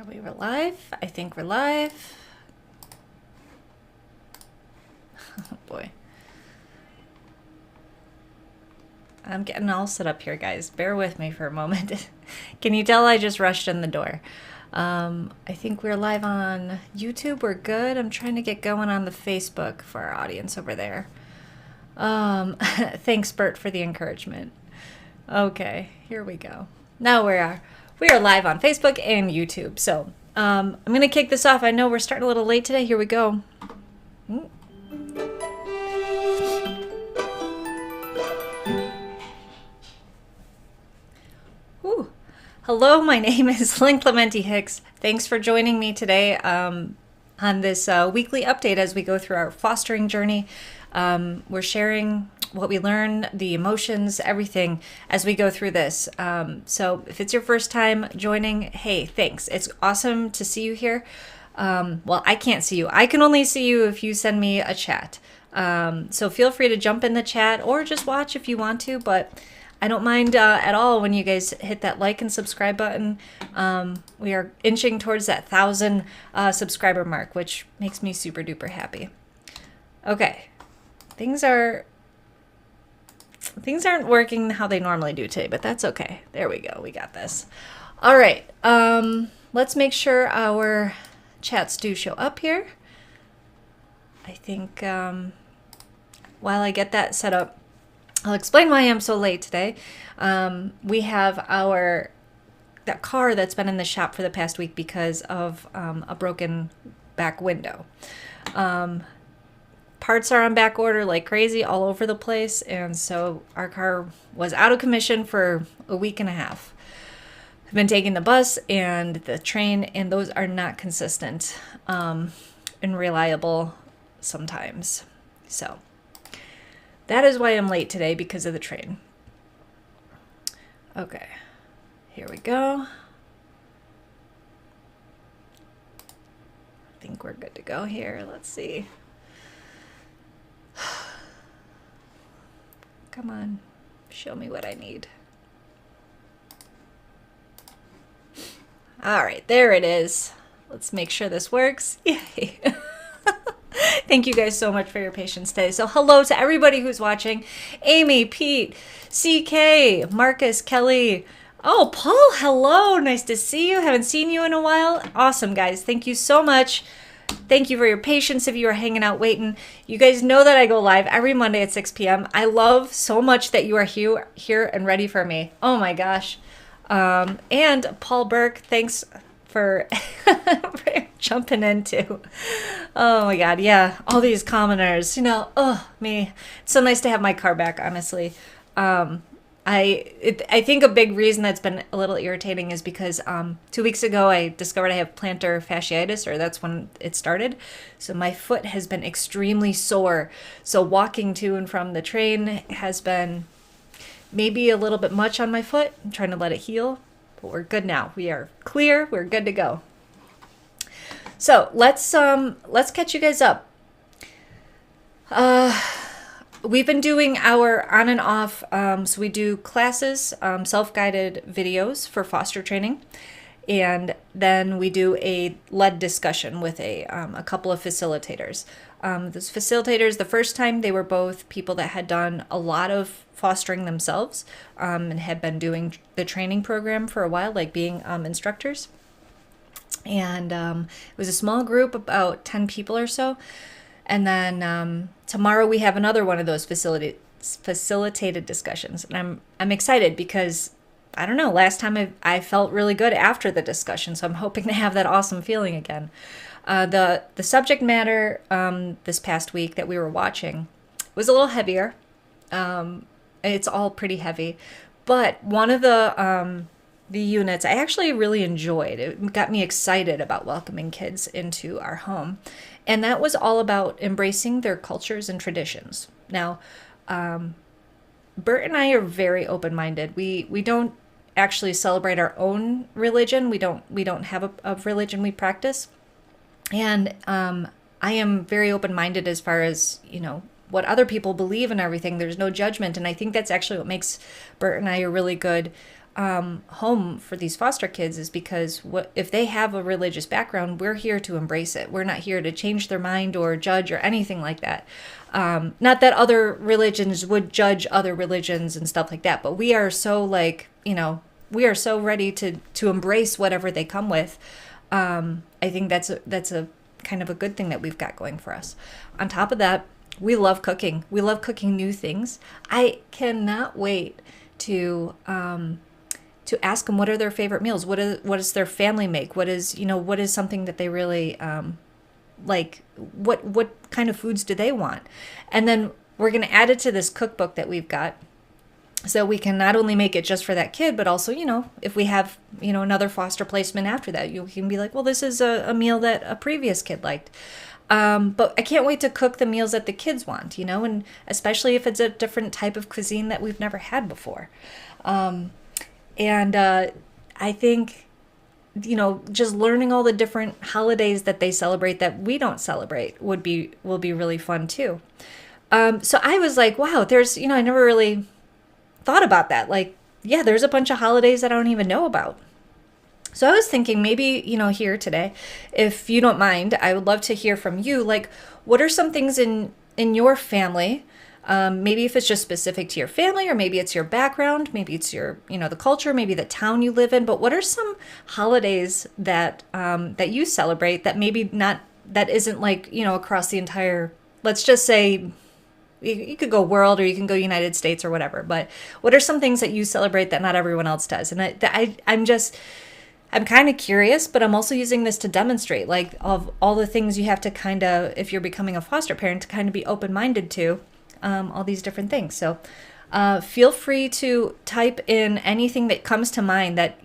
Are we live? I think we're live. Oh boy. I'm getting all set up here, guys. Bear with me for a moment. Can you tell I just rushed in the door? I think we're live on YouTube. We're good. I'm trying to get going on the Facebook for our audience over there. Thanks, Bert, for the encouragement. Okay, here we go. Now we are live on Facebook and YouTube. So I'm going to kick this off. I know we're starting a little late today. Here we go. Ooh. Hello, my name is Lynn Clementi Hicks. Thanks for joining me today on this weekly update as we go through our fostering journey. We're sharing what we learn, the emotions, everything as we go through this. So if it's your first time joining, hey, thanks. It's awesome to see you here. Well, I can't see you. I can only see you if you send me a chat. So feel free to jump in the chat or just watch if you want to, but I don't mind at all when you guys hit that like and subscribe button. We are inching towards that 1,000 subscriber mark, which makes me super duper happy. Okay, things aren't working how they normally do today, but that's okay. There we go. We got this. All right. Let's make sure our chats do show up here. I think while I get that set up, I'll explain why I'm so late today. We have that car that's been in the shop for the past week because of a broken back window. Parts are on back order like crazy all over the place, and so our car was out of commission for a week and a half. I've been taking the bus and the train, and those are not consistent and reliable sometimes. So that is why I'm late today, because of the train. Okay, here we go. I think we're good to go here. Let's see. Come on, show me what I need. All right, there it is. Let's make sure this works. Yay. Thank you guys so much for your patience today. So hello to everybody who's watching. Amy, Pete, CK, Marcus, Kelly. Oh, Paul, hello. Nice to see you. Haven't seen you in a while. Awesome, guys. Thank you so much. Thank you for your patience if you are hanging out waiting. You guys know that I go live every Monday at 6 p.m. I love so much that you are here and ready for me. Oh my gosh. And Paul Burke, thanks for jumping in too. Oh my God. Yeah. All these commoners, me. It's so nice to have my car back, honestly. I think a big reason that's been a little irritating is because 2 weeks ago I discovered I have plantar fasciitis, or that's when it started. So my foot has been extremely sore. So walking to and from the train has been maybe a little bit much on my foot. I'm trying to let it heal, but we're good now. We are clear. We're good to go. So let's catch you guys up. We've been doing our on and off, so we do classes, self-guided videos for foster training, and then we do a lead discussion with a couple of facilitators. Those facilitators, the first time, they were both people that had done a lot of fostering themselves and had been doing the training program for a while, like being instructors. And it was a small group, about 10 people or so. And then tomorrow we have another one of those facilitated discussions. And I'm excited because, I don't know, last time I felt really good after the discussion. So I'm hoping to have that awesome feeling again. The subject matter this past week that we were watching was a little heavier. It's all pretty heavy. But one of the units I actually really enjoyed. It got me excited about welcoming kids into our home. And that was all about embracing their cultures and traditions. Now, Bert and I are very open-minded. We don't actually celebrate our own religion. We don't have a religion we practice. And I am very open-minded as far as, what other people believe and everything. There's no judgment. And I think that's actually what makes Bert and I a really good home for these foster kids is because if they have a religious background, we're here to embrace it. We're not here to change their mind or judge or anything like that. Not that other religions would judge other religions and stuff like that, but we are so we are so ready to embrace whatever they come with. I think that's a kind of a good thing that we've got going for us. On top of that, we love cooking. We love cooking new things. I cannot wait to ask them what are their favorite meals. What does their family make? What is something that they really like? What kind of foods do they want? And then we're going to add it to this cookbook that we've got, so we can not only make it just for that kid, but also if we have another foster placement after that, you can be like, well, this is a meal that a previous kid liked. But I can't wait to cook the meals that the kids want, and especially if it's a different type of cuisine that we've never had before. And I think, just learning all the different holidays that they celebrate that we don't celebrate will be really fun too. So I was like, wow, there's, I never really thought about that. Like, yeah, there's a bunch of holidays that I don't even know about. So I was thinking maybe, here today, if you don't mind, I would love to hear from you. Like, what are some things in your family? Maybe if it's just specific to your family, or maybe it's your background, maybe it's your, the culture, maybe the town you live in. But what are some holidays that that you celebrate that maybe not, that isn't like, across the entire, let's just say, you could go world or you can go United States or whatever. But what are some things that you celebrate that not everyone else does? And I'm kind of curious, but I'm also using this to demonstrate, like, of all the things you have to kind of, if you're becoming a foster parent, to kind of be open-minded to all these different things. So feel free to type in anything that comes to mind that,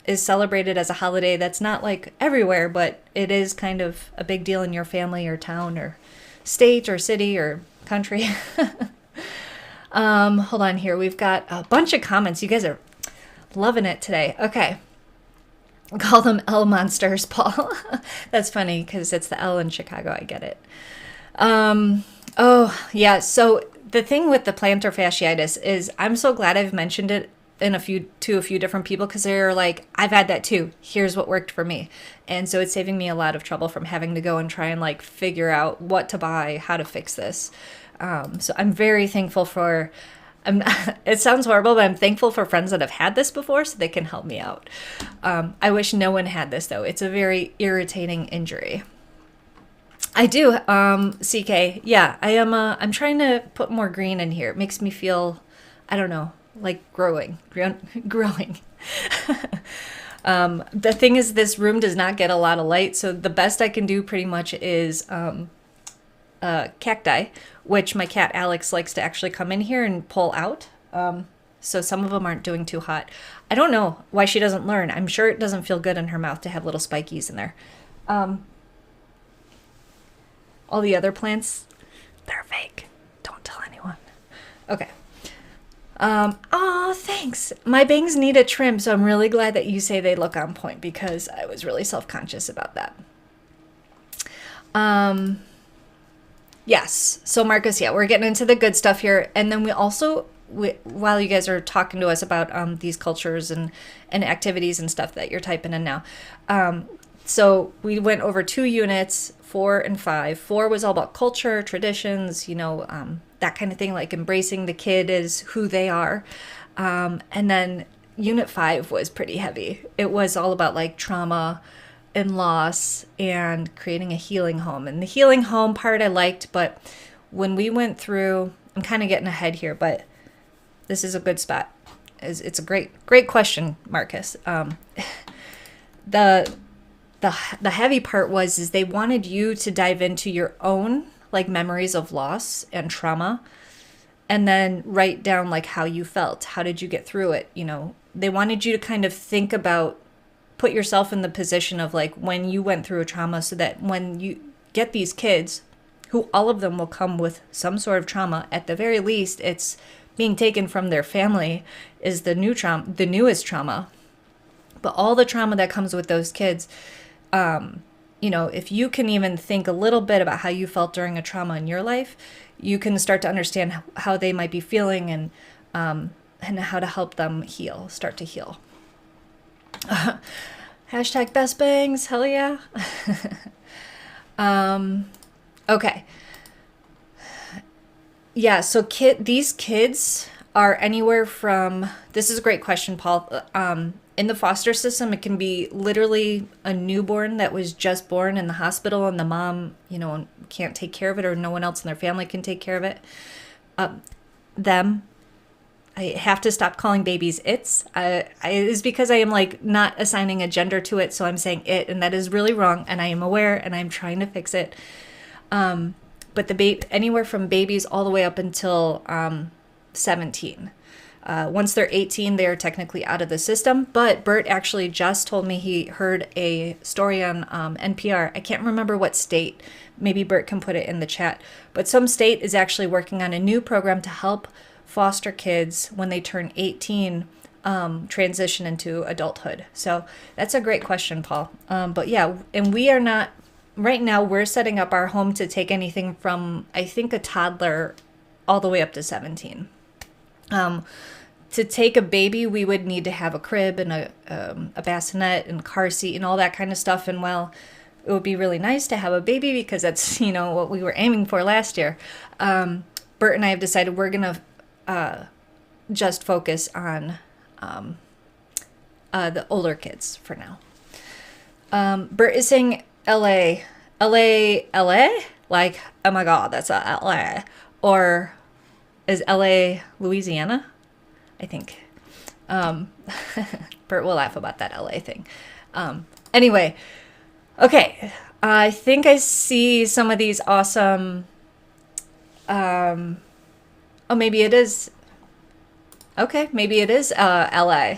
is celebrated as a holiday that's not like everywhere, but it is kind of a big deal in your family or town or state or city or country. Hold on here. We've got a bunch of comments. You guys are loving it today. Okay. Call them L monsters, Paul. That's funny because it's the L in Chicago. I get it. Oh, yeah. So the thing with the plantar fasciitis is I'm so glad I've mentioned it to a few different people, because they're like, I've had that too. Here's what worked for me. And so it's saving me a lot of trouble from having to go and try and like figure out what to buy, how to fix this. So I'm very thankful for, it sounds horrible, but I'm thankful for friends that have had this before so they can help me out. I wish no one had this though. It's a very irritating injury. I do, CK. Yeah, I am. I'm trying to put more green in here. It makes me feel, I don't know, like growing. The thing is, this room does not get a lot of light, so the best I can do pretty much is cacti, which my cat Alex likes to actually come in here and pull out. So some of them aren't doing too hot. I don't know why she doesn't learn. I'm sure it doesn't feel good in her mouth to have little spikies in there. All the other plants, they're fake. Don't tell anyone. Okay. Oh, thanks. My bangs need a trim, so I'm really glad that you say they look on point, because I was really self-conscious about that. Yes. So Marcus, yeah, we're getting into the good stuff here. And then we also, while you guys are talking to us about these cultures and activities and stuff that you're typing in now, so we went over 2 units, 4 and 5. 4 was all about culture, traditions, that kind of thing, like embracing the kid as who they are. And then unit 5 was pretty heavy. It was all about like trauma and loss and creating a healing home. And the healing home part I liked, but when we went through, I'm kind of getting ahead here, but this is a good spot. It's a great question, Marcus. The heavy part is they wanted you to dive into your own like memories of loss and trauma, and then write down like how you felt. How did you get through it? They wanted you to kind of think about, put yourself in the position of like when you went through a trauma, so that when you get these kids, who all of them will come with some sort of trauma, at the very least, it's being taken from their family is the newest trauma. But all the trauma that comes with those kids, if you can even think a little bit about how you felt during a trauma in your life, you can start to understand how they might be feeling, and and how to help them start to heal. Hashtag best bangs, hell yeah. Okay. Yeah, so these kids are anywhere from, this is a great question, Paul. In the foster system, it can be literally a newborn that was just born in the hospital and the mom, can't take care of it, or no one else in their family can take care of it. Them. I have to stop calling babies it's. It is because I am not assigning a gender to it, so I'm saying it, and that is really wrong, and I am aware, and I'm trying to fix it. But anywhere from babies all the way up until 17. Once they're 18, they are technically out of the system. But Bert actually just told me he heard a story on NPR. I can't remember what state. Maybe Bert can put it in the chat. But some state is actually working on a new program to help foster kids when they turn 18 transition into adulthood. So that's a great question, Paul. But yeah, and we are not, right now we're setting up our home to take anything from, I think, a toddler all the way up to 17. To take a baby, we would need to have a crib and a bassinet and car seat and all that kind of stuff. And well, it would be really nice to have a baby because that's, what we were aiming for last year. Bert and I have decided we're going to just focus on the older kids for now. Bert is saying LA, like, oh my God, that's a LA. Or is LA Louisiana? I think. Bert will laugh about that LA thing. Anyway, okay. I think I see some of these awesome, maybe it is. Okay, maybe it is LA.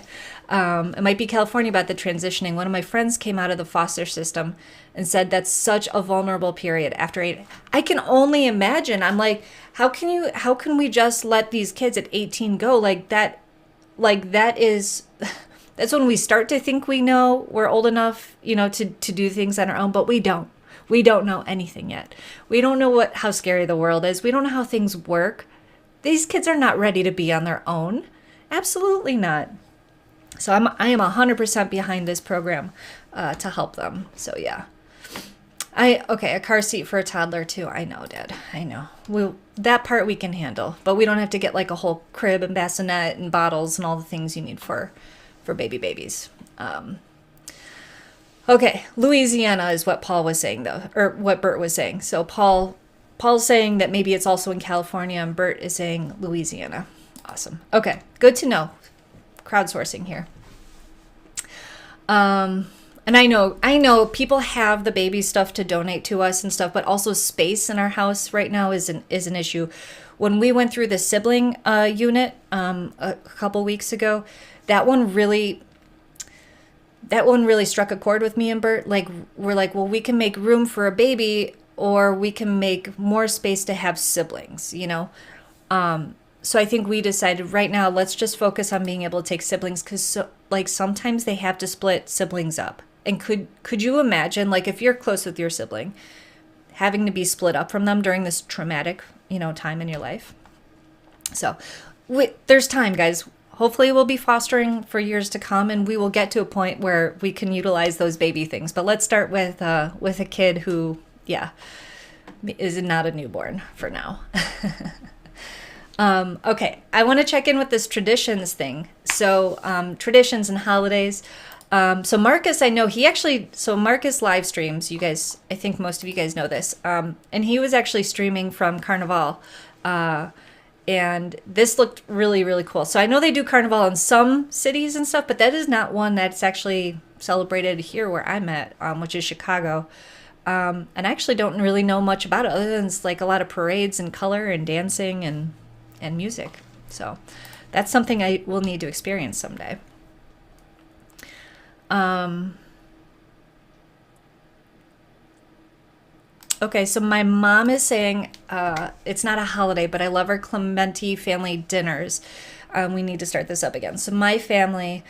It might be California about the transitioning. One of my friends came out of the foster system and said that's such a vulnerable period after 8. I can only imagine. I'm like, how can we just let these kids at 18 go like that? That's when we start to think we know we're old enough, to do things on our own, but we don't. We don't know anything yet. We don't know how scary the world is. We don't know how things work. These kids are not ready to be on their own. Absolutely not. So I am 100% behind this program to help them. So yeah. A car seat for a toddler too. I know, Dad. I know. That part we can handle, but we don't have to get like a whole crib and bassinet and bottles and all the things you need for babies. Okay, Louisiana is what Paul was saying though, or what Bert was saying. So Paul's saying that maybe it's also in California, and Bert is saying Louisiana. Awesome. Okay, good to know. Crowdsourcing here. And I know people have the baby stuff to donate to us and stuff, but also space in our house right now is an issue. When we went through the sibling unit a couple weeks ago, that one really struck a chord with me and Bert. Like, we're like, well, we can make room for a baby, or we can make more space to have siblings, So I think we decided right now, let's just focus on being able to take siblings, because sometimes they have to split siblings up. And could you imagine, if you're close with your sibling, having to be split up from them during this traumatic, time in your life? So there's time, guys. Hopefully we'll be fostering for years to come, and we will get to a point where we can utilize those baby things. But let's start with a kid who, is not a newborn for now. Okay, I want to check in with this traditions thing. So traditions and holidays. So Marcus, I know Marcus live streams. You guys, I think most of you guys know this. And he was actually streaming from Carnival. And this looked really, really cool. So I know they do Carnival in some cities and stuff, but that is not one that's actually celebrated here where I'm at, which is Chicago. And I actually don't really know much about it other than it's a lot of parades and color and dancing and music. So that's something I will need to experience someday. Okay, so my mom is saying it's not a holiday, but I love our Clementi family dinners. We need to start this up again. So my family,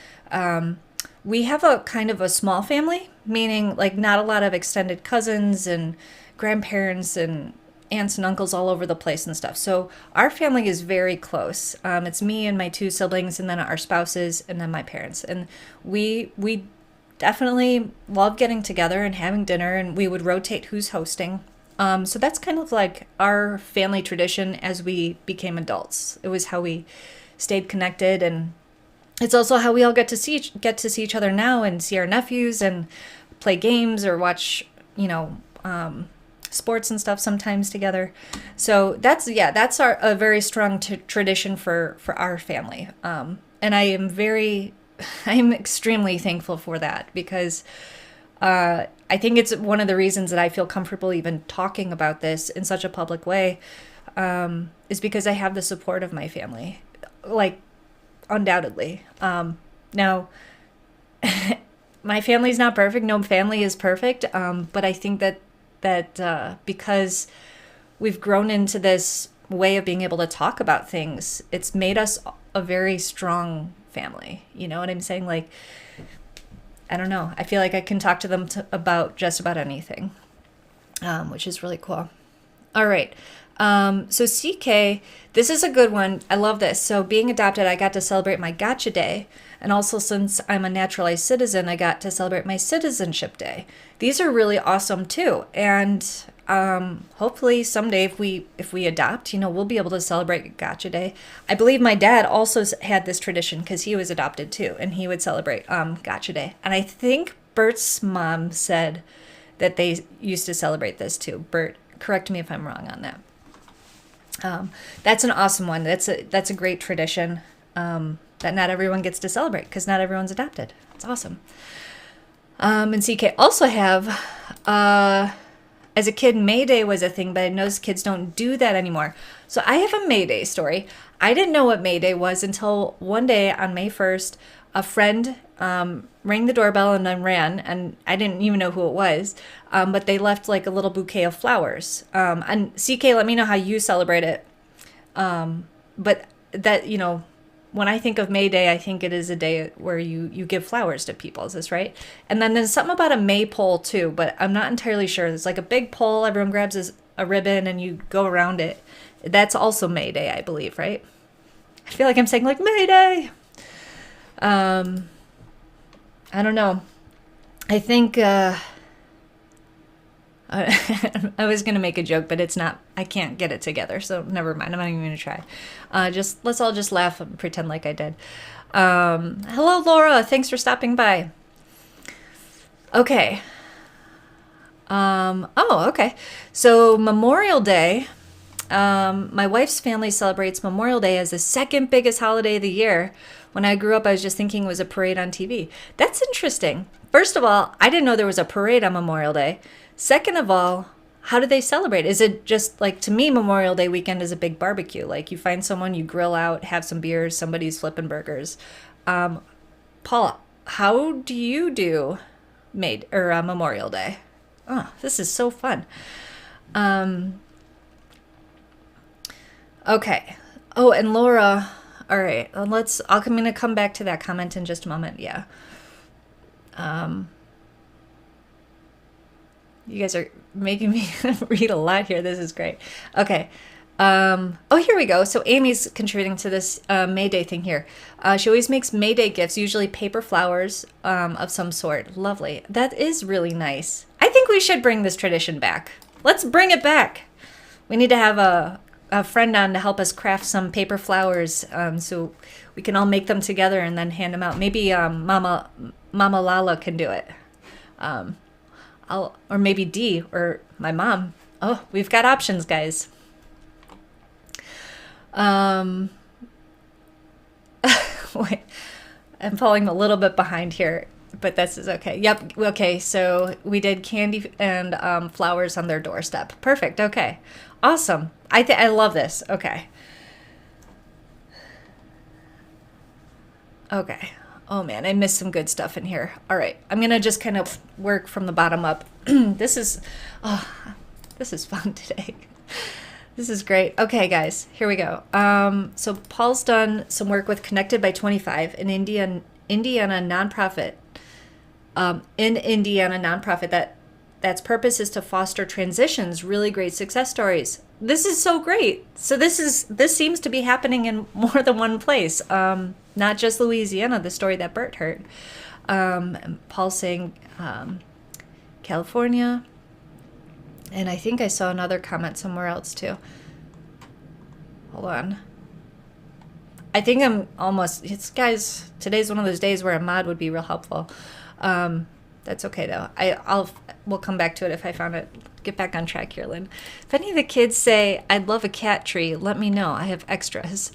we have a kind of a small family, meaning not a lot of extended cousins and grandparents and aunts and uncles all over the place and stuff. So our family is very close. It's me and my two siblings, and then our spouses, and then my parents. And we definitely love getting together and having dinner, and we would rotate who's hosting. So that's kind of like our family tradition as we became adults. It was how we stayed connected, and it's also how we all get to see each other now and see our nephews and play games or watch, sports and stuff sometimes together. So that's a very strong tradition for our family. And I'm extremely thankful for that, because I think it's one of the reasons that I feel comfortable even talking about this in such a public way, is because I have the support of my family, like undoubtedly. Now, my family's not perfect. No family is perfect. But I think that because we've grown into this way of being able to talk about things, it's made us a very strong family. You know what I'm saying? Like, I don't know. I feel like I can talk to them about just about anything, which is really cool. All right. So CK, this is a good one. I love this. So being adopted, I got to celebrate my Gotcha Day. And also, since I'm a naturalized citizen, I got to celebrate my Citizenship Day. These are really awesome too. And hopefully someday if we adopt, we'll be able to celebrate Gotcha Day. I believe my dad also had this tradition because he was adopted too, and he would celebrate Gotcha Day. And I think Bert's mom said that they used to celebrate this too. Bert, correct me if I'm wrong on that. That's an awesome one. That's a great tradition that not everyone gets to celebrate because not everyone's adopted. It's awesome. And CK also have, as a kid, May Day was a thing, but I noticed kids don't do that anymore. So I have a May Day story. I didn't know what May Day was until one day on May 1st, a friend rang the doorbell and then ran, and I didn't even know who it was, but they left like a little bouquet of flowers. And CK, let me know how you celebrate it. But that, when I think of May Day, I think it is a day where you give flowers to people. Is this right? And then there's something about a maypole too, but I'm not entirely sure. It's like a big pole. Everyone grabs a ribbon and you go around it. That's also May Day, I believe, right? I feel like I'm saying like May Day. I don't know. I think I was going to make a joke, but it's not. I can't get it together, so never mind. I'm not even going to try. Let's all just laugh and pretend like I did. Hello, Laura. Thanks for stopping by. Okay. Okay. So Memorial Day. My wife's family celebrates Memorial Day as the second biggest holiday of the year. When I grew up, I was just thinking it was a parade on TV. That's interesting. First of all, I didn't know there was a parade on Memorial Day. Second of all, how do they celebrate? Is it just like, to me, Memorial Day weekend is a big barbecue. Like you find someone, you grill out, have some beers, somebody's flipping burgers. Paula, how do you do Memorial Day? Oh, this is so fun. Okay. Oh, and Laura, all right, I'm going to come back to that comment in just a moment. Yeah. You guys are making me read a lot here. This is great. Okay. Here we go. So Amy's contributing to this May Day thing here. She always makes May Day gifts, usually paper flowers of some sort. Lovely. That is really nice. I think we should bring this tradition back. Let's bring it back. We need to have a friend on to help us craft some paper flowers so we can all make them together and then hand them out. Maybe Mama Lala can do it. Or maybe Dee or my mom. Oh, we've got options, guys. Wait, I'm falling a little bit behind here, but this is okay. Yep. Okay. So we did candy and flowers on their doorstep. Perfect. Okay. Awesome. I love this. Okay. Okay. Oh man, I missed some good stuff in here. All right. I'm going to just kind of work from the bottom up. This is fun today. This is great. Okay, guys, here we go. So Paul's done some work with Connected by 25, an Indiana nonprofit. That that's purpose is to foster transitions, really great success stories. This is so great. So this seems to be happening in more than one place, not just Louisiana, the story that Bert heard. Paul's saying California, and I think I saw another comment somewhere else too. Hold on. I think guys, today's one of those days where a mod would be real helpful. That's okay though. We'll come back to it if I found it. Get back on track here, Lynn. If any of the kids say, I'd love a cat tree, let me know. I have extras.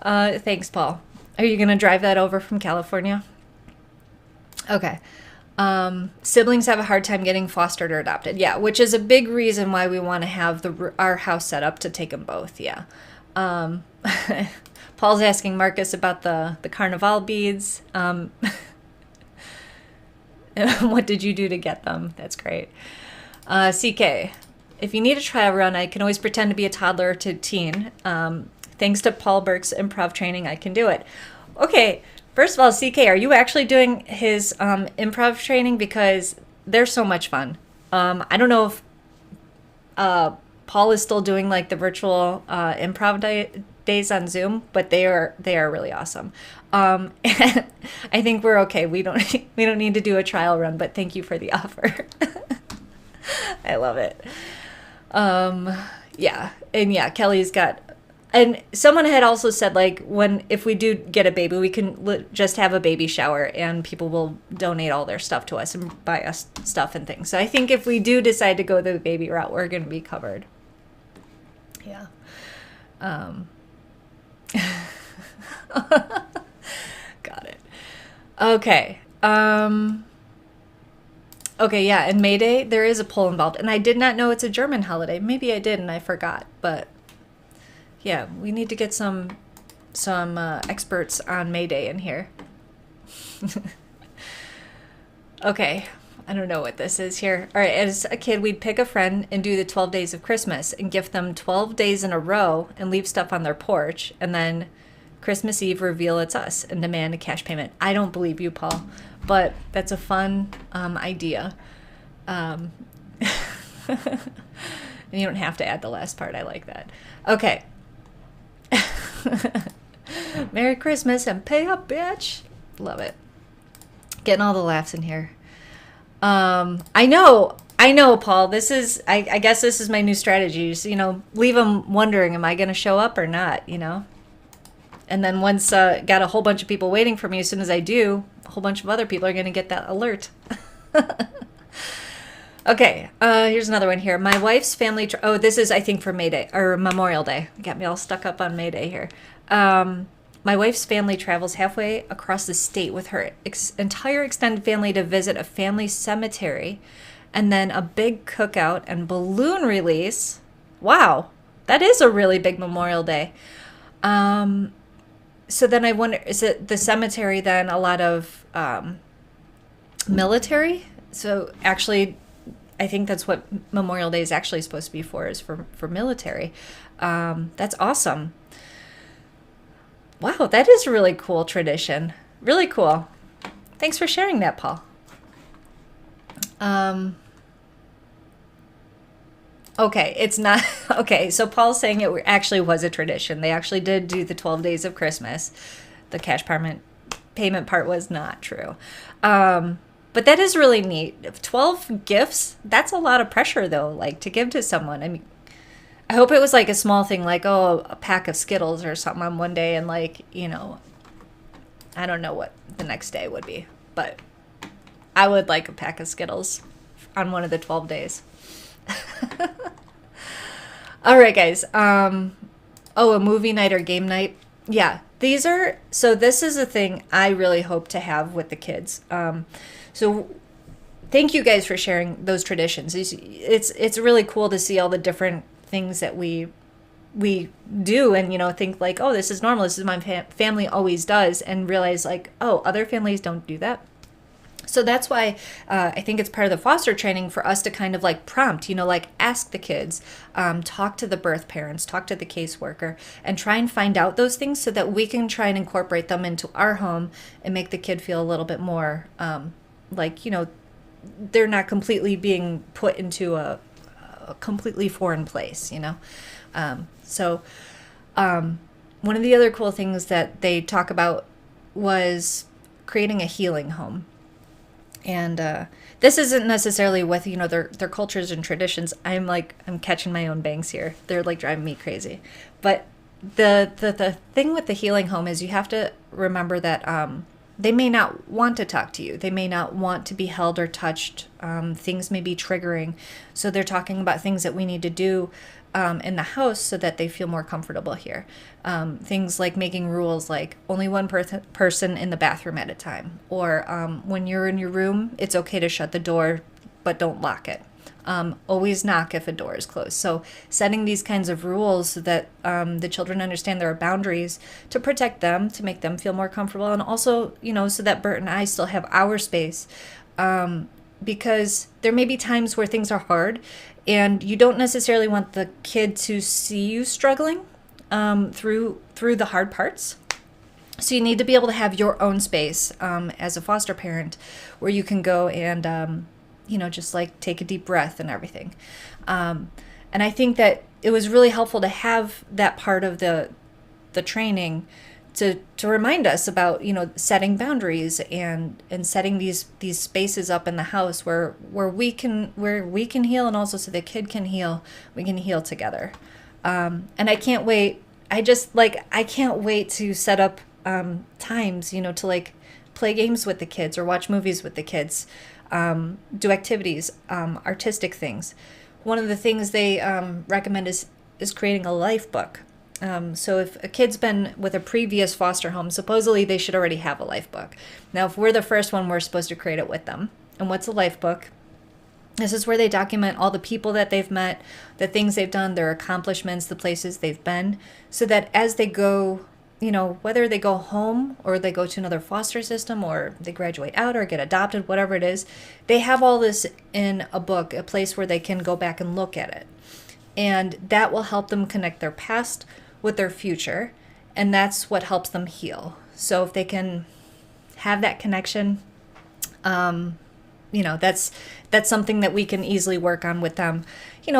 Thanks, Paul. Are you going to drive that over from California? Okay. Siblings have a hard time getting fostered or adopted. Yeah, which is a big reason why we want to have our house set up to take them both. Yeah. Paul's asking Marcus about the carnival beads. What did you do to get them? That's great. CK, if you need a trial run, I can always pretend to be a toddler to teen. Thanks to Paul Burke's improv training, I can do it. Okay, first of all, CK, are you actually doing his improv training? Because they're so much fun. I don't know if Paul is still doing like the virtual improv days on Zoom, but they are really awesome. And I think we're okay. We don't need to do a trial run, but thank you for the offer. I love it. Yeah, and yeah, Kelly's got. And someone had also said, like, if we do get a baby, we can just have a baby shower and people will donate all their stuff to us and buy us stuff and things. So I think if we do decide to go the baby route, we're going to be covered. Yeah. Got it. Okay. Okay, yeah, and May Day, there is a poll involved. And I did not know it's a German holiday. Maybe I did and I forgot, but... yeah, we need to get some experts on May Day in here. Okay, I don't know what this is here. All right, as a kid, we'd pick a friend and do the 12 days of Christmas and gift them 12 days in a row and leave stuff on their porch. And then Christmas Eve, reveal it's us and demand a cash payment. I don't believe you, Paul, but that's a fun idea. And you don't have to add the last part. I like that. Okay. Merry Christmas and pay up, bitch. Love it. Getting all the laughs in here. I know, Paul. This is, I guess this is my new strategy. Just, leave them wondering, am I going to show up or not? And then once got a whole bunch of people waiting for me, as soon as I do, a whole bunch of other people are going to get that alert. Okay, here's another one here. My wife's family... this is, I think, for May Day, or Memorial Day. Got me all stuck up on May Day here. My wife's family travels halfway across the state with her entire extended family to visit a family cemetery, and then a big cookout and balloon release. Wow, that is a really big Memorial Day. So then I wonder, is it the cemetery then a lot of military? So actually... I think that's what Memorial Day is actually supposed to be for, is for military. That's awesome. Wow, that is a really cool tradition. Really cool. Thanks for sharing that, Paul. Okay, it's not... Okay, so Paul's saying it actually was a tradition. They actually did do the 12 days of Christmas. The cash payment part was not true. But that is really neat. 12 gifts, that's a lot of pressure, though, like, to give to someone. I mean, I hope it was, like, a small thing, like, a pack of Skittles or something on one day, and, like, I don't know what the next day would be. But I would like a pack of Skittles on one of the 12 days. All right, guys. A movie night or game night. Yeah, this is a thing I really hope to have with the kids. So thank you guys for sharing those traditions. It's really cool to see all the different things that we do and, think like, oh, this is normal. This is my family always does, and realize like, oh, other families don't do that. So that's why I think it's part of the foster training for us to kind of like prompt, like ask the kids, talk to the birth parents, talk to the caseworker, and try and find out those things so that we can try and incorporate them into our home and make the kid feel a little bit more like, they're not completely being put into a completely foreign place, So one of the other cool things that they talk about was creating a healing home. And this isn't necessarily with, their cultures and traditions. I'm catching my own bangs here. They're like driving me crazy. But the thing with the healing home is you have to remember that they may not want to talk to you. They may not want to be held or touched. Things may be triggering. So they're talking about things that we need to do in the house so that they feel more comfortable here. Things like making rules like only one person in the bathroom at a time. Or when you're in your room, it's okay to shut the door, but don't lock it. Always knock if a door is closed. So setting these kinds of rules so that the children understand there are boundaries to protect them, to make them feel more comfortable, and also, so that Bert and I still have our space. Because there may be times where things are hard and you don't necessarily want the kid to see you struggling through the hard parts. So you need to be able to have your own space as a foster parent where you can go and just like take a deep breath and everything. And I think that it was really helpful to have that part of the training to remind us about, setting boundaries and setting these spaces up in the house where we can heal, and also so the kid can heal. We can heal together. And I can't wait. I can't wait to set up times, to like play games with the kids or watch movies with the kids. Do activities, artistic things. One of the things they recommend is creating a life book. So if a kid's been with a previous foster home, supposedly they should already have a life book. Now, if we're the first one, we're supposed to create it with them. And what's a life book? This is where they document all the people that they've met, the things they've done, their accomplishments, the places they've been, so that as they go, whether they go home or they go to another foster system or they graduate out or get adopted, whatever it is, they have all this in a book, a place where they can go back and look at it. And that will help them connect their past with their future, and that's what helps them heal. So if they can have that connection, that's something that we can easily work on with them,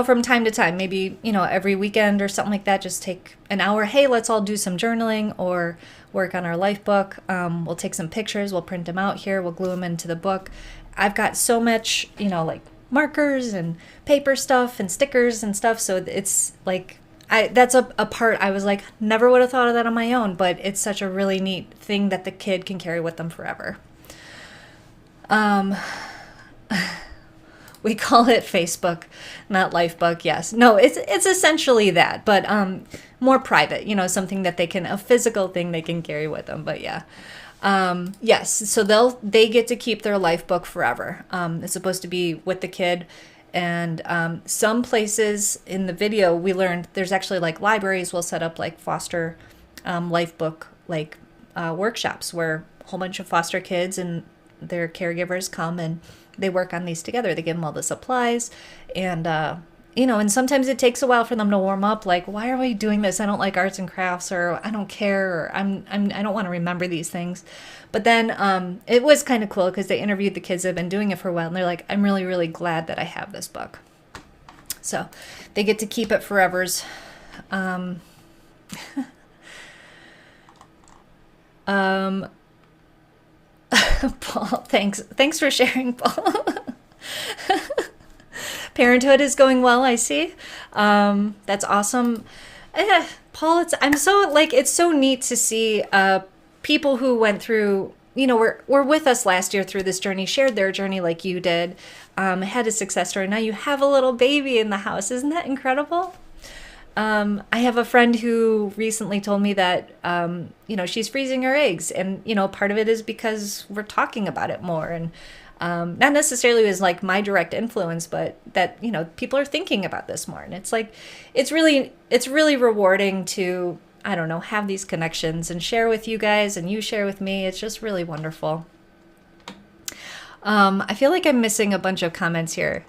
from time to time, maybe, every weekend or something like that. Just take an hour. Hey, let's all do some journaling or work on our life book. We'll take some pictures. We'll print them out here. We'll glue them into the book. I've got so much, like markers and paper stuff and stickers and stuff. So it's like, that's a part I was like, never would have thought of that on my own, but it's such a really neat thing that the kid can carry with them forever. We call it Facebook, not Lifebook. Yes. No, it's essentially that, but more private, something that a physical thing they can carry with them. But yeah. Yes. So they get to keep their life book forever. It's supposed to be with the kid. And some places in the video we learned there's actually like libraries will set up like foster life book like workshops where a whole bunch of foster kids and their caregivers come and they work on these together. They give them all the supplies and and sometimes it takes a while for them to warm up. Like, why are we doing this? I don't like arts and crafts, or I don't care, or I don't want to remember these things. But then it was kind of cool because they interviewed the kids that have been doing it for a while, and they're like, I'm really, really glad that I have this book. So they get to keep it forever's. Paul, thanks for sharing, Paul. Parenthood is going well, I see. That's awesome. Paul, it's so neat to see people who went through, were with us last year through this journey, shared their journey like you did, had a success story. Now you have a little baby in the house. Isn't that incredible? I have a friend who recently told me that, she's freezing her eggs. And, part of it is because we're talking about it more. And not necessarily as like my direct influence, but that, people are thinking about this more. And it's like, it's really rewarding to, I don't know, have these connections and share with you guys and you share with me. It's just really wonderful. I feel like I'm missing a bunch of comments here.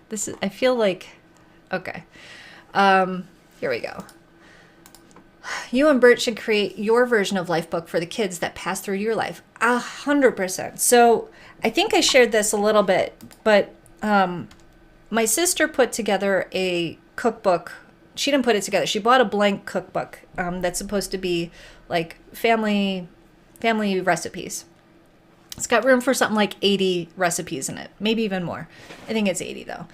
Okay. Here we go. You and Bert should create your version of life book for the kids that pass through your life. 100%. So I think I shared this a little bit, but my sister put together a cookbook. She didn't put it together. She bought a blank cookbook that's supposed to be like family recipes. It's got room for something like 80 recipes in it, maybe even more. I think it's 80 though.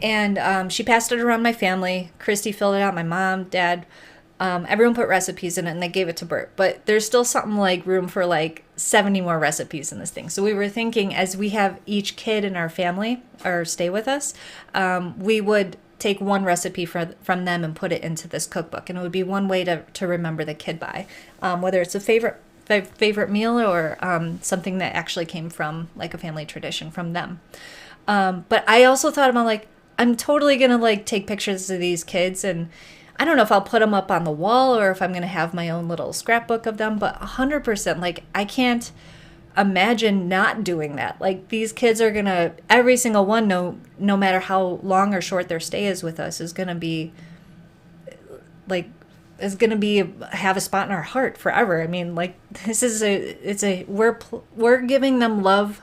And she passed it around my family. Christy filled it out, my mom, dad. Everyone put recipes in it and they gave it to Bert. But there's still something like room for like 70 more recipes in this thing. So we were thinking as we have each kid in our family or stay with us, we would take one recipe from them and put it into this cookbook. And it would be one way to remember the kid by, whether it's a favorite meal or something that actually came from like a family tradition from them. But I also thought about like, I'm totally going to like take pictures of these kids, and I don't know if I'll put them up on the wall or if I'm going to have my own little scrapbook of them, but 100%, like I can't imagine not doing that. Like these kids are going to, every single one, no matter how long or short their stay is with us, is going to be like, have a spot in our heart forever. I mean, like this is we're giving them love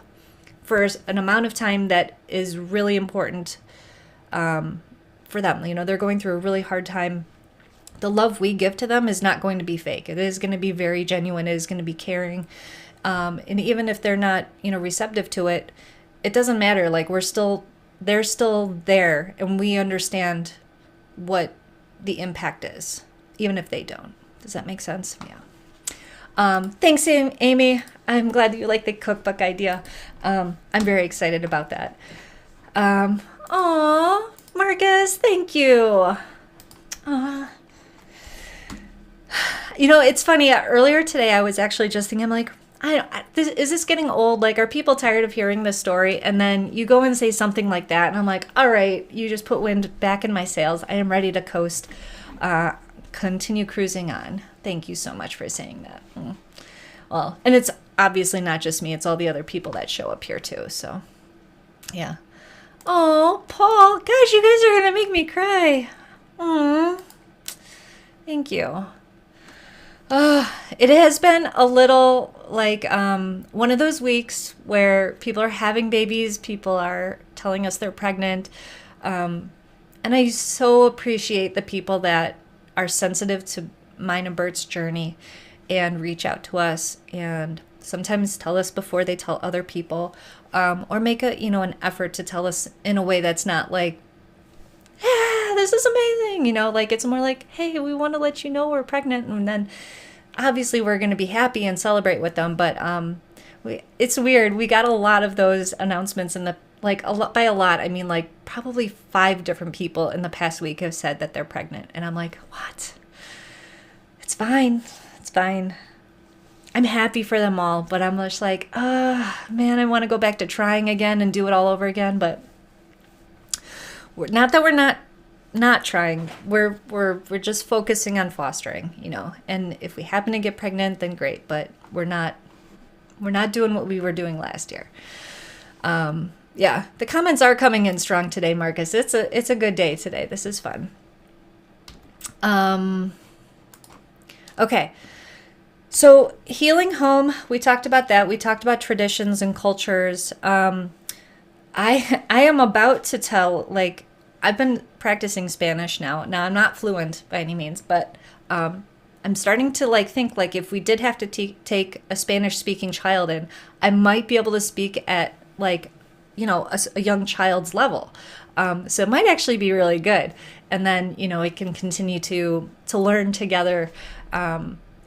for an amount of time that is really important for them. You know, they're going through a really hard time. The love we give to them is not going to be fake. It is going to be very genuine. It is going to be caring. And even if they're not, receptive to it, it doesn't matter. Like they're still there, and we understand what the impact is, even if they don't. Does that make sense? Yeah. Thanks, Amy. I'm glad that you like the cookbook idea. I'm very excited about that. Aw, Marcus, thank you. It's funny. Earlier today, I was actually just thinking, I'm like, is this getting old? Like, are people tired of hearing this story? And then you go and say something like that, and I'm like, all right, you just put wind back in my sails. I am ready to coast, continue cruising on. Thank you so much for saying that. Well, and it's obviously not just me. It's all the other people that show up here too. So, yeah. Oh, Paul, gosh, you guys are going to make me cry. Thank you. It has been a little like one of those weeks where people are having babies, people are telling us they're pregnant. And I so appreciate the people that are sensitive to mine and Bert's journey and reach out to us and sometimes tell us before they tell other people, or make an effort to tell us in a way that's not like, this is amazing, like it's more like, hey, we want to let you know we're pregnant, and then obviously we're going to be happy and celebrate with them. But it's weird. We got a lot of those announcements by a lot, I mean like probably 5 different people in the past week have said that they're pregnant, and I'm like, what? It's fine. I'm happy for them all, but I'm just like, man, I want to go back to trying again and do it all over again. But we're not trying. We're just focusing on fostering, And if we happen to get pregnant, then great. But we're not doing what we were doing last year. Yeah, the comments are coming in strong today, Marcus. It's a good day today. This is fun. Okay. So healing home, we talked about that. We talked about traditions and cultures. I am about to tell, like, I've been practicing Spanish now. Now I'm not fluent by any means, but I'm starting to think like if we did have to take a Spanish speaking child in, I might be able to speak at like, a young child's level. So it might actually be really good. And then, it can continue to learn together.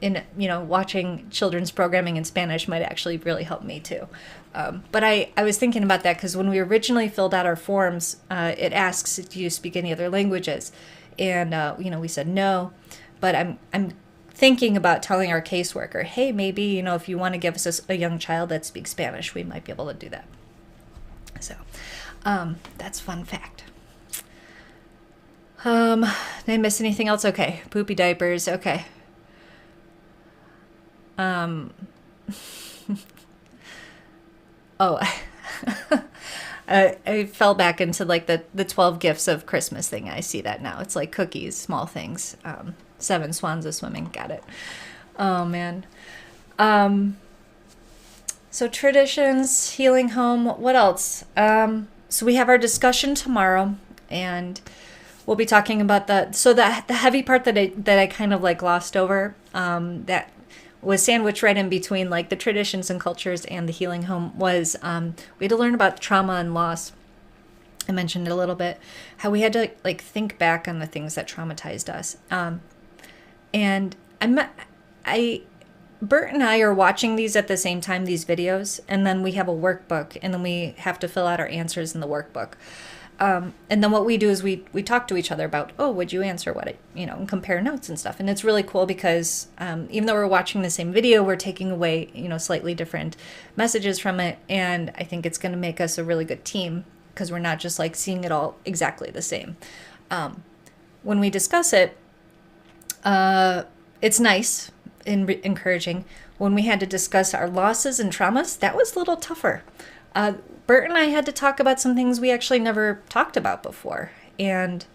Watching children's programming in Spanish might actually really help me too. But I was thinking about that because when we originally filled out our forms, it asks, do you speak any other languages? And, we said no. But I'm thinking about telling our caseworker, hey, maybe, if you want to give us a young child that speaks Spanish, we might be able to do that. So that's a fun fact. Did I miss anything else? Okay. Poopy diapers. Okay. I fell back into like the 12 gifts of Christmas thing. I see that now. It's like cookies, small things. 7 swans a swimming. Got it. Oh, man. Um, so traditions, healing home, what else? So we have our discussion tomorrow, and we'll be talking about the heavy part that I kind of like glossed over, that was sandwiched right in between like the traditions and cultures and the healing home was, we had to learn about trauma and loss. I mentioned it a little bit, how we had to like think back on the things that traumatized us. And Bert and I are watching these at the same time, these videos, and then we have a workbook, and then we have to fill out our answers in the workbook. And then what we do is we talk to each other about, oh, would you answer what it, and compare notes and stuff. And it's really cool because even though we're watching the same video, we're taking away, slightly different messages from it. And I think it's going to make us a really good team because we're not just like seeing it all exactly the same. When we discuss it, it's nice and encouraging. When we had to discuss our losses and traumas, that was a little tougher. Bert and I had to talk about some things we actually never talked about before. And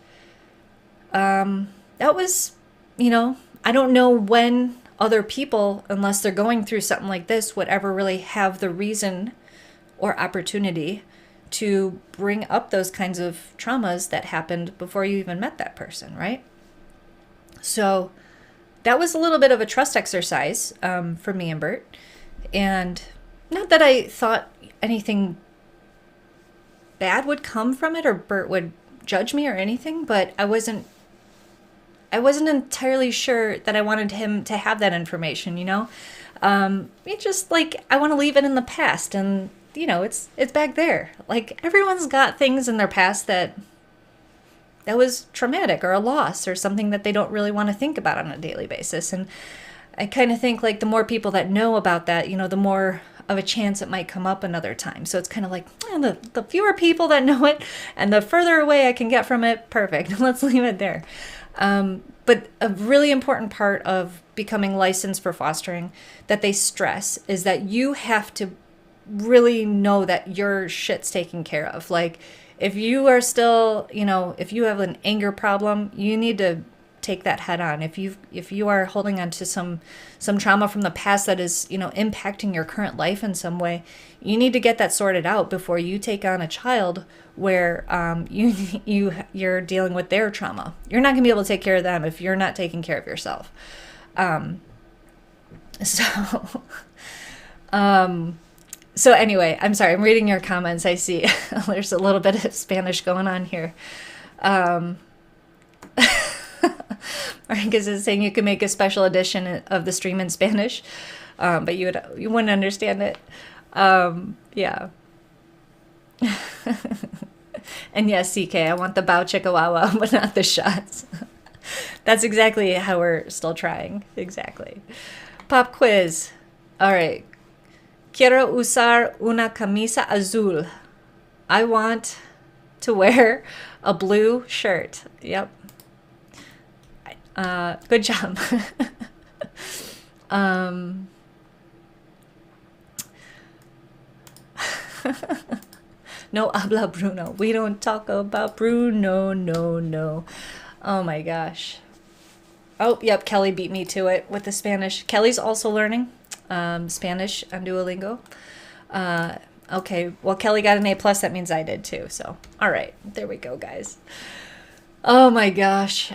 that was, I don't know when other people, unless they're going through something like this, would ever really have the reason or opportunity to bring up those kinds of traumas that happened before you even met that person, right? So that was a little bit of a trust exercise for me and Bert. And not that I thought anything bad would come from it or Bert would judge me or anything, but I wasn't entirely sure that I wanted him to have that information, It just like, I want to leave it in the past, and it's back there. Like, everyone's got things in their past that was traumatic or a loss or something that they don't really want to think about on a daily basis. And I kind of think like the more people that know about that, the more of a chance it might come up another time. So it's kind of like the fewer people that know it and the further away I can get from it, perfect. Let's leave it there. But a really important part of becoming licensed for fostering that they stress is that you have to really know that your shit's taken care of. Like, if you are still, if you have an anger problem, you need to take that head on. If you are holding on to some trauma from the past that is, impacting your current life in some way, you need to get that sorted out before you take on a child where you're dealing with their trauma. You're not going to be able to take care of them if you're not taking care of yourself. So anyway, I'm sorry, I'm reading your comments. I see there's a little bit of Spanish going on here. Marcus is saying you could make a special edition of the stream in Spanish, but you wouldn't understand it. Yeah. And yes, CK, I want the Bao Chihuahua, but not the shots. That's exactly how we're still trying. Exactly. Pop quiz. All right. Quiero usar una camisa azul. I want to wear a blue shirt. Yep. Good job. No habla Bruno. We don't talk about Bruno. No. Oh my gosh. Oh, yep. Kelly beat me to it with the Spanish. Kelly's also learning Spanish on Duolingo. Okay. Well, Kelly got an A+. That means I did too. So, all right. There we go, guys. Oh my gosh.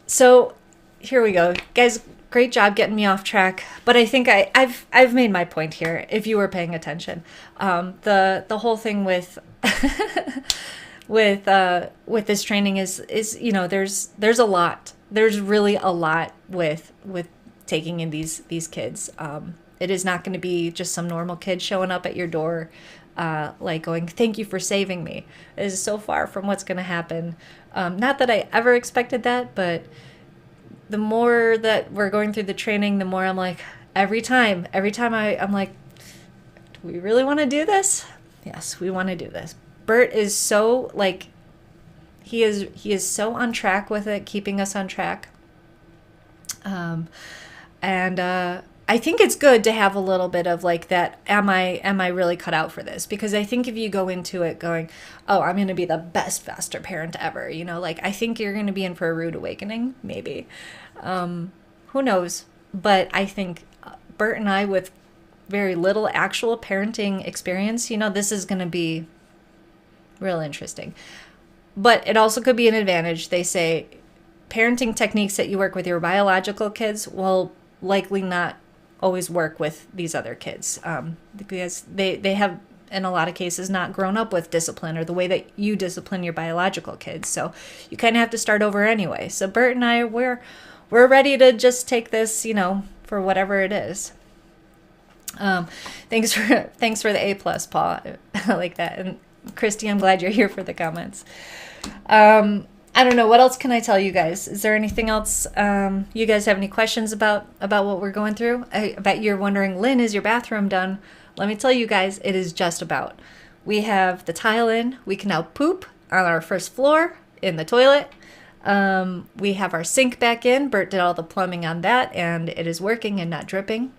So here we go, guys. Great job getting me off track, but I think I've made my point here. If you were paying attention, the whole thing with with this training is there's a lot. There's really a lot with taking in these kids. It is not going to be just some normal kid showing up at your door, like going, "Thank you for saving me." It is so far from what's going to happen. Not that I ever expected that, but the more that we're going through the training, the more I'm like, every time I'm like, do we really want to do this? Yes, we want to do this. Bert is so like, he is so on track with it, keeping us on track. And I think it's good to have a little bit of like that, am I really cut out for this? Because I think if you go into it going, oh, I'm going to be the best foster parent ever, like I think you're going to be in for a rude awakening, maybe. Who knows? But I think Bert and I, with very little actual parenting experience, this is going to be real interesting. But it also could be an advantage. They say parenting techniques that you work with your biological kids will likely not always work with these other kids, because they have, in a lot of cases, not grown up with discipline or the way that you discipline your biological kids. So you kind of have to start over anyway. So Bert and I, we're ready to just take this, for whatever it is. Thanks for the A+, Paul. I like that. And Christy, I'm glad you're here for the comments. I don't know. What else can I tell you guys? Is there anything else? You guys have any questions about what we're going through? I bet you're wondering, Lynn, is your bathroom done? Let me tell you guys, it is just about. We have the tile in. We can now poop on our first floor in the toilet. We have our sink back in. Bert did all the plumbing on that, and it is working and not dripping.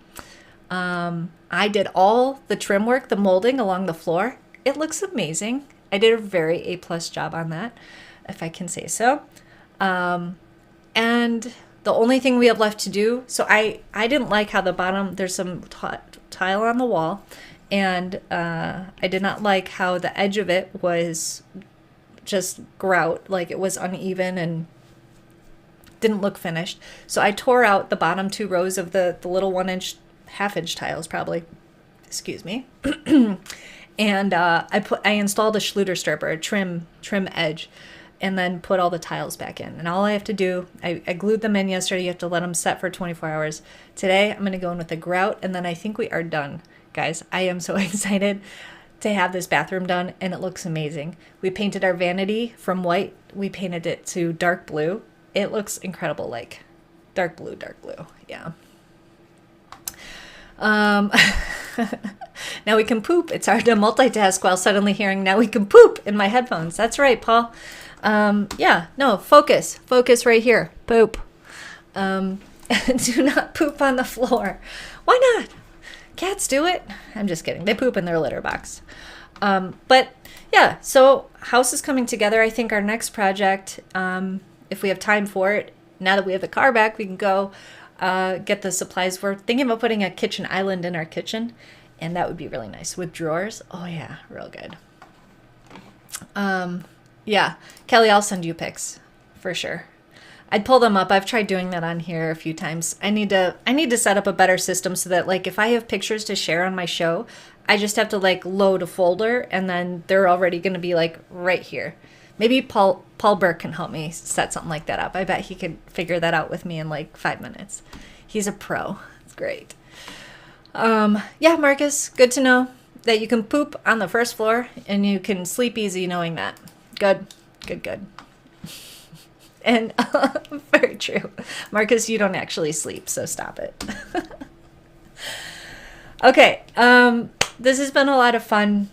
I did all the trim work, the molding along the floor. It looks amazing. I did a very A+ job on that, if I can say so. And the only thing we have left to do, so I didn't like how the bottom, there's some tile on the wall, and I did not like how the edge of it was just grout, like it was uneven and didn't look finished. So I tore out the bottom 2 rows of the little 1-inch, half-inch tiles probably, excuse me. And I installed a Schluter strip, or a trim edge, and then put all the tiles back in. And all I have to do, I glued them in yesterday. You have to let them set for 24 hours. Today, I'm going to go in with a grout, and then I think we are done. Guys, I am so excited to have this bathroom done, and it looks amazing. We painted our vanity from white. We painted it to dark blue. It looks incredible, like dark blue, yeah. Now we can poop. It's hard to multitask while suddenly hearing now we can poop in my headphones. That's right, Paul. Yeah, no, focus right here. Poop. Do not poop on the floor. Why not? Cats do it. I'm just kidding. They poop in their litter box. But yeah, so house is coming together. I think our next project, if we have time for it, now that we have the car back, we can go get the supplies. We're thinking about putting a kitchen island in our kitchen, and that would be really nice with drawers. Oh yeah, real good. Yeah, Kelly, I'll send you pics for sure. I'd pull them up. I've tried doing that on here a few times. I need to set up a better system so that, like, if I have pictures to share on my show, I just have to like load a folder, and then they're already going to be like right here. Maybe Paul Burke can help me set something like that up. I bet he could figure that out with me in like 5 minutes. He's a pro. It's great. Yeah, Marcus, good to know that you can poop on the first floor and you can sleep easy knowing that. Good. And very true. Marcus, you don't actually sleep, so stop it. Okay, this has been a lot of fun.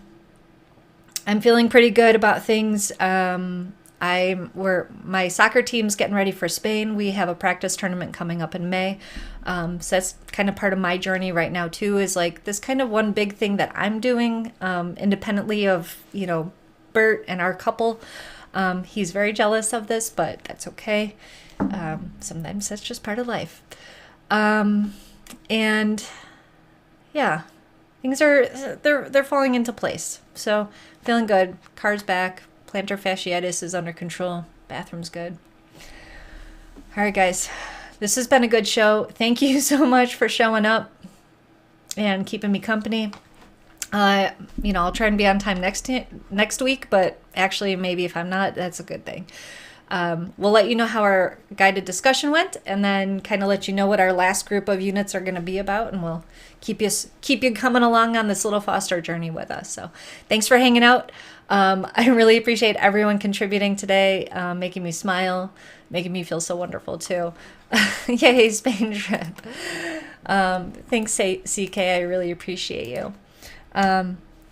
I'm feeling pretty good about things. My soccer team's getting ready for Spain. We have a practice tournament coming up in May. So that's kind of part of my journey right now too, is like this kind of one big thing that I'm doing, independently of, Bert and our couple. He's very jealous of this, but that's okay. Sometimes that's just part of life. And yeah, things they're falling into place. So feeling good. Car's back. Plantar fasciitis is under control. Bathroom's good. All right, guys. This has been a good show. Thank you so much for showing up and keeping me company. I'll try and be on time next week, but actually maybe if I'm not, that's a good thing. We'll let you know how our guided discussion went, and then kind of let you know what our last group of units are going to be about, and we'll keep you coming along on this little foster journey with us. So thanks for hanging out. I really appreciate everyone contributing today, making me smile, making me feel so wonderful too. Yay, Spain trip. Thanks, CK. I really appreciate you.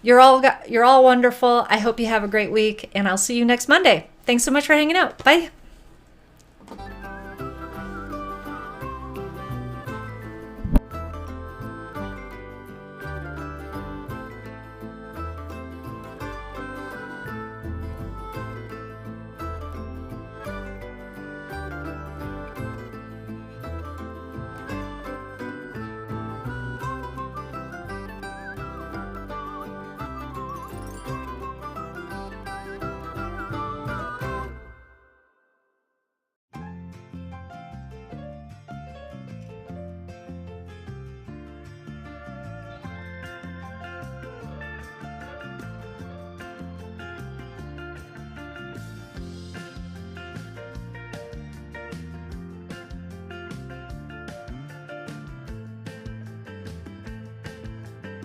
You're all wonderful. I hope you have a great week, and I'll see you next Monday. Thanks so much for hanging out. Bye.